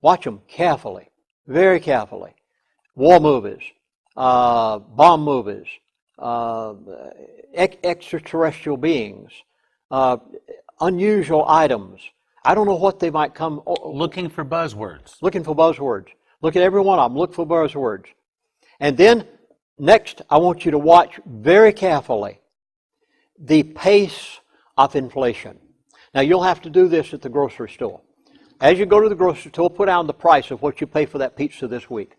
Watch them carefully, very carefully. War movies, bomb movies, extraterrestrial beings, unusual items. I don't know what they might come. Looking for buzzwords. Looking for buzzwords. Look at every one of them. Look for buzzwords. And then, next, I want you to watch very carefully the pace of inflation. Now, you'll have to do this at the grocery store. As you go to the grocery store, put down the price of what you pay for that pizza this week.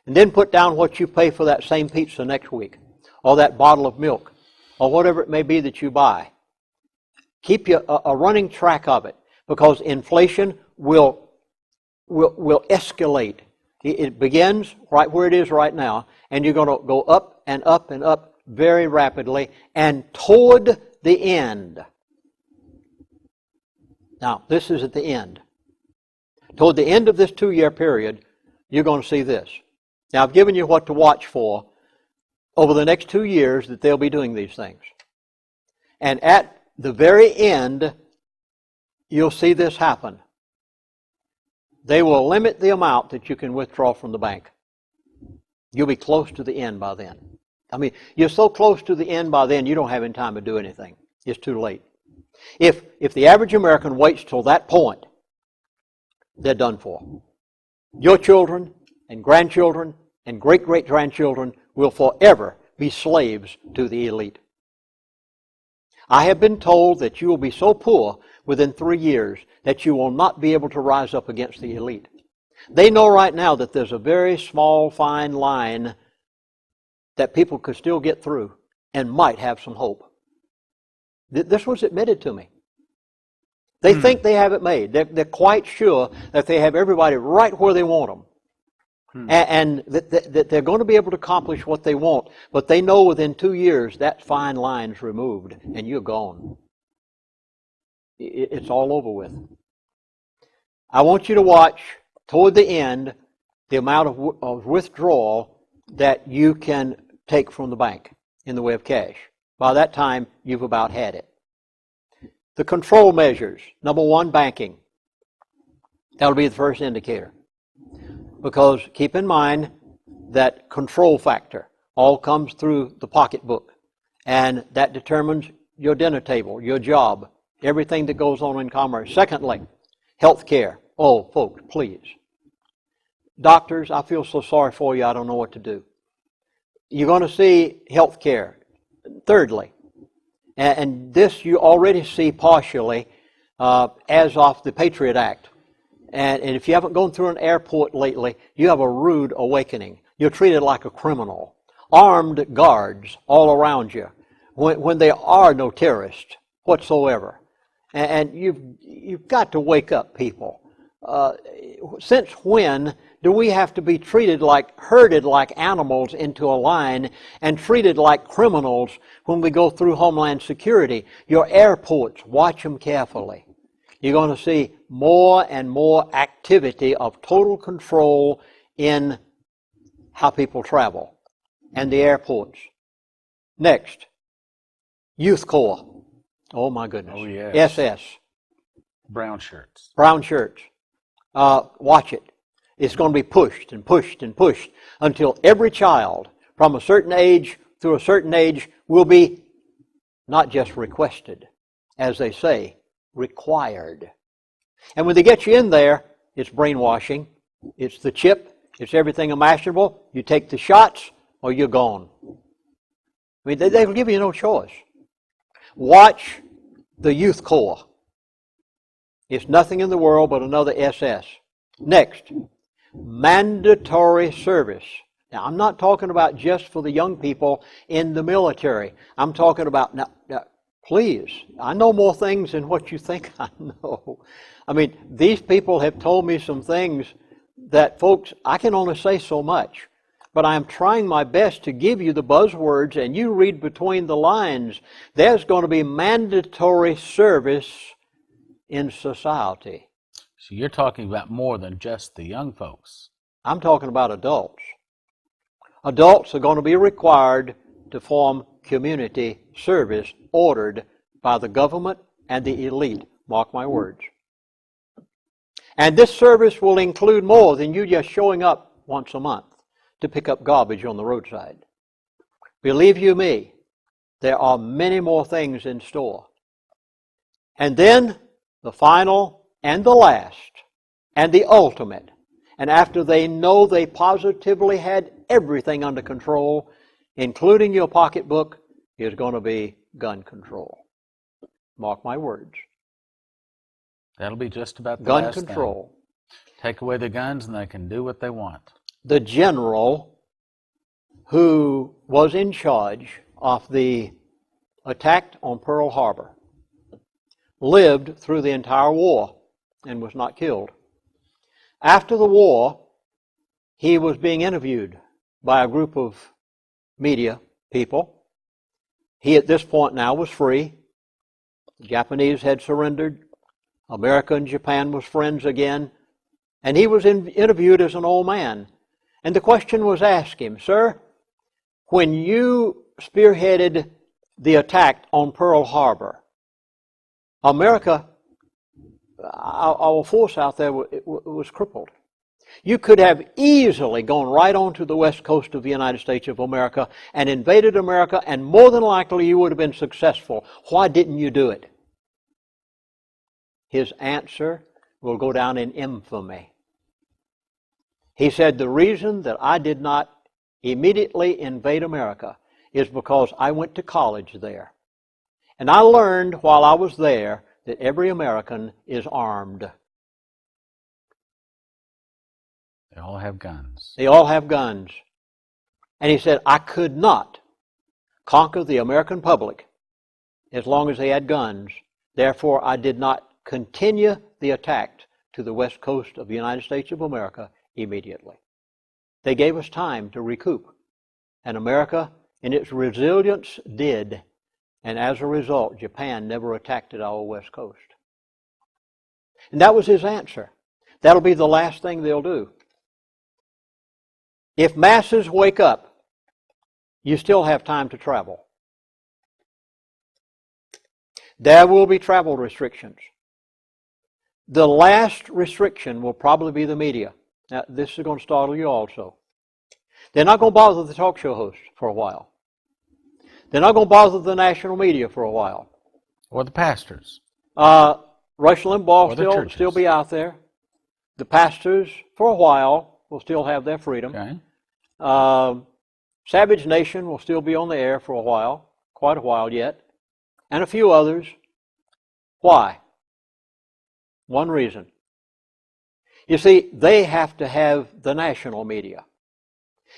And then put down what you pay for that same pizza next week, or that bottle of milk, or whatever it may be that you buy. Keep a running track of it, because inflation will escalate. It begins right where it is right now, and you're going to go up and up and up very rapidly, and toward the end. Now, this is at the end. Toward the end of this 2-year period, you're going to see this. Now, I've given you what to watch for over the next 2 years that they'll be doing these things. And at the very end, you'll see this happen. They will limit the amount that you can withdraw from the bank. You'll be close to the end by then. I mean, you're so close to the end by then, you don't have any time to do anything. It's too late. If the average American waits till that point, they're done for. Your children and grandchildren and great-great-grandchildren will forever be slaves to the elite. I have been told that you will be so poor within 3 years that you will not be able to rise up against the elite. They know right now that there's a very small, fine line that people could still get through and might have some hope. This was admitted to me. They think they have it made. They're quite sure that they have everybody right where they want them. And that they're going to be able to accomplish what they want. But they know within 2 years that fine line's removed and you're gone. It's all over with. I want you to watch toward the end the amount of withdrawal that you can take from the bank in the way of cash. By that time, you've about had it. The control measures. Number one, banking. That'll be the first indicator. Because keep in mind that control factor all comes through the pocketbook. And that determines your dinner table, your job, everything that goes on in commerce. Secondly, health care. Oh, folks, please. Doctors, I feel so sorry for you, I don't know what to do. You're going to see health care. Thirdly, and this you already see partially as of the Patriot Act. And if you haven't gone through an airport lately, you have a rude awakening. You're treated like a criminal. Armed guards all around you when there are no terrorists whatsoever. And you've got to wake up, people. Since when do we have to be herded like animals into a line and treated like criminals when we go through Homeland Security? Your airports, watch them carefully. You're going to see more and more activity of total control in how people travel and the airports. Next, Youth Corps. Oh my goodness. Oh yes. SS. Brown shirts. Brown shirts. Watch it. It's going to be pushed and pushed and pushed until every child from a certain age through a certain age will be not just requested, as they say, required. And when they get you in there, it's brainwashing. It's the chip. It's everything imaginable. You take the shots or you're gone. I mean, they'll give you no choice. Watch the Youth Corps. It's nothing in the world but another SS. Next, mandatory service. Now, I'm not talking about just for the young people in the military. I'm talking about, now, please, I know more things than what you think I know. I mean, these people have told me some things that, folks, I can only say so much. But I'm trying my best to give you the buzzwords, and you read between the lines. There's going to be mandatory service in society. So you're talking about more than just the young folks. I'm talking about adults. Adults are going to be required to form community service ordered by the government and the elite. Mark my words. And this service will include more than you just showing up once a month to pick up garbage on the roadside. Believe you me, there are many more things in store. And then the final and the last and the ultimate. And after they know they positively had everything under control, including your pocketbook, is going to be gun control. Mark my words. That'll be just about the Gun last control. thing. Take away the guns and they can do what they want. The general who was in charge of the attack on Pearl Harbor lived through the entire war and was not killed. After the war, he was being interviewed by a group of media people. He at this point now was free. The Japanese had surrendered. America and Japan was friends again. And he was interviewed as an old man. And the question was asked him, "Sir, when you spearheaded the attack on Pearl Harbor, America, our force out there was crippled. You could have easily gone right on to the west coast of the United States of America and invaded America, and more than likely you would have been successful. Why didn't you do it?" His answer will go down in infamy. He said, "The reason that I did not immediately invade America is because I went to college there. And I learned while I was there that every American is armed." They all have guns. They all have guns. And he said, "I could not conquer the American public as long as they had guns. Therefore, I did not continue the attack to the west coast of the United States of America immediately. They gave us time to recoup. And America, in its resilience, did. And as a result, Japan never attacked at our west coast." And that was his answer. That'll be the last thing they'll do. If masses wake up, you still have time to travel. There will be travel restrictions. The last restriction will probably be the media. Now, this is going to startle you also. They're not going to bother the talk show hosts for a while. They're not going to bother the national media for a while. Or the pastors. Rush Limbaugh will still be out there. The pastors, for a while, will still have their freedom. Okay. Savage Nation will still be on the air for a while, quite a while yet, and a few others. Why? One reason. You see, they have to have the national media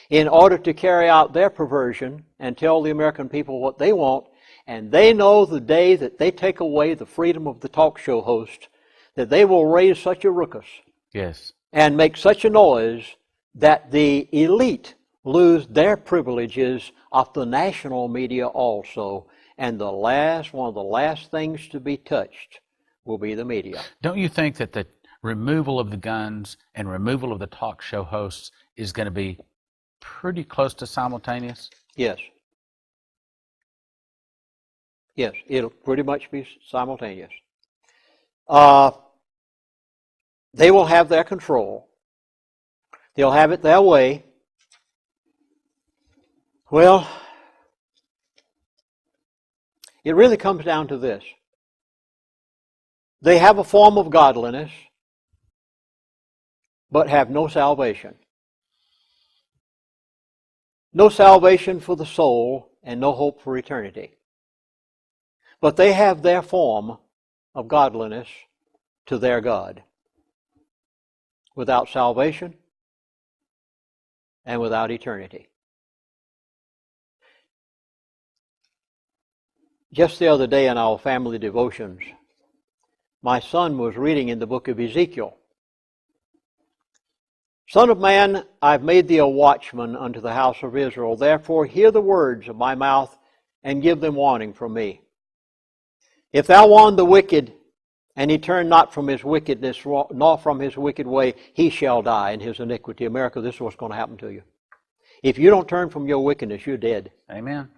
in order to carry out their perversion and tell the American people what they want. And they know the day that they take away the freedom of the talk show host, that they will raise such a ruckus. Yes. And make such a noise that the elite lose their privileges of the national media also. And one of the last things to be touched will be the media. Don't you think that the removal of the guns and removal of the talk show hosts is going to be pretty close to simultaneous? Yes. Yes, it'll pretty much be simultaneous. They will have their control. They'll have it their way. Well, it really comes down to this. They have a form of godliness, but have no salvation. No salvation for the soul and no hope for eternity. But they have their form of godliness to their God. Without salvation and without eternity. Just the other day in our family devotions, my son was reading in the book of Ezekiel. "Son of man, I've made thee a watchman unto the house of Israel. Therefore hear the words of my mouth and give them warning from me. If thou warn the wicked, and he turn not from his wickedness, nor from his wicked way, he shall die in his iniquity." America, this is what's going to happen to you. If you don't turn from your wickedness, you're dead. Amen.